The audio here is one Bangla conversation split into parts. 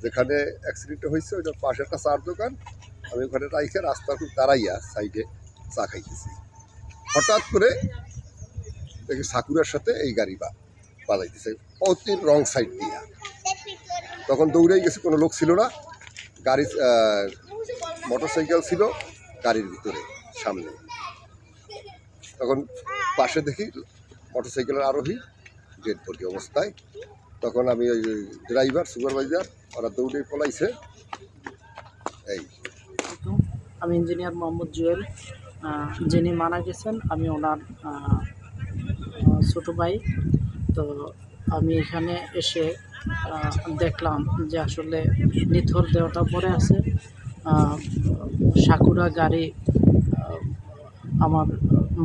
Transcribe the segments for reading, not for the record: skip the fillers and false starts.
যেখানে অ্যাক্সিডেন্টটা হয়েছে ওইটার পাশে একটা চার দোকান, আমি ওখানে রাইখে রাস্তার খুব দাঁড়াইয়া সাইডে চা খাইতেছি। হঠাৎ করে দেখি সাকুরার সাথে এই গাড়ি বাজাইতেছে অতির রং সাইড দিয়া। তখন দৌড়েই গেছে, কোনো লোক ছিল না, গাড়ি মোটরসাইকেল ছিল গাড়ির ভিতরে সামনে। তখন পাশে দেখি মোটরসাইকেলের আরোহী ডেড বডি অবস্থায়। তখন আমি ওই ড্রাইভার সুপারভাইজার ওরা দৌড়ে পলাইছে। এই আমি ইঞ্জিনিয়ার মোহাম্মদ জুয়েল, যিনি মারা গেছেন আমি ওনার ছোটো ভাই। তো আমি এখানে এসে দেখলাম যে আসলে নিথর দেহটা পড়ে আছে। সাকুরা গাড়ি আমার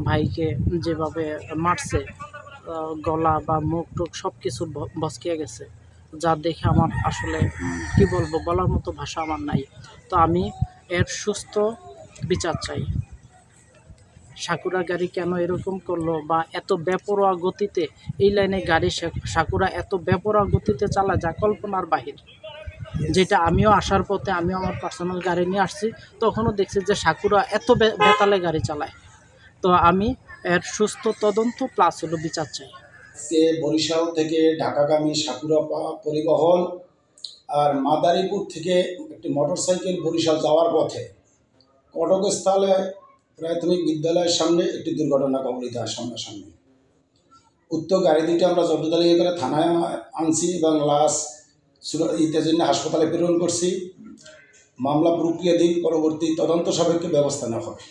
ভাইকে যেভাবে মারছে, গলা বা মুখ টুক সব কিছু বসকিয়ে গেছে, যা দেখে আমার আসলে কি বলবো, বলার মতো ভাষা আমার নাই। তো আমি এর সুস্থ বিচার চাই। সাকুরা গাড়ি কেন এরকম করলো, বা এত বেপরোয়া গতিতে এই লাইনে গাড়ি সাকুরা এত বেপরোয়া গতিতে চালায় যা কল্পনার বাহির। যেটা আমিও আসার পথে আমিও আমার পার্সোনাল গাড়ি নিয়ে আসছি, তখনও দেখছি যে সাকুরা এত বেতালে গাড়ি চালায়। তো আমি এর সুস্থ তদন্ত প্লাস হলো বিচার চাই। বরিশাল থেকে ঢাকাগামী সাকুরা পরিবহন আর মাদারীপুর থেকে একটি মোটরসাইকেল বরিশাল যাওয়ার পথে কটকস্থলে প্রাথমিক বিদ্যালয়ের সামনে একটি দুর্ঘটনা কবলিত হয় সামনাসামনি। উক্ত গাড়ি দুইটা আমরা জব্দতালিকা করে থানায় আনছি এবং লাশ ইতের জন্য হাসপাতালে প্রেরণ করছি। মামলা প্রক্রিয়াধীন, পরবর্তী তদন্ত সাপেক্ষে ব্যবস্থা নেওয়া হবে।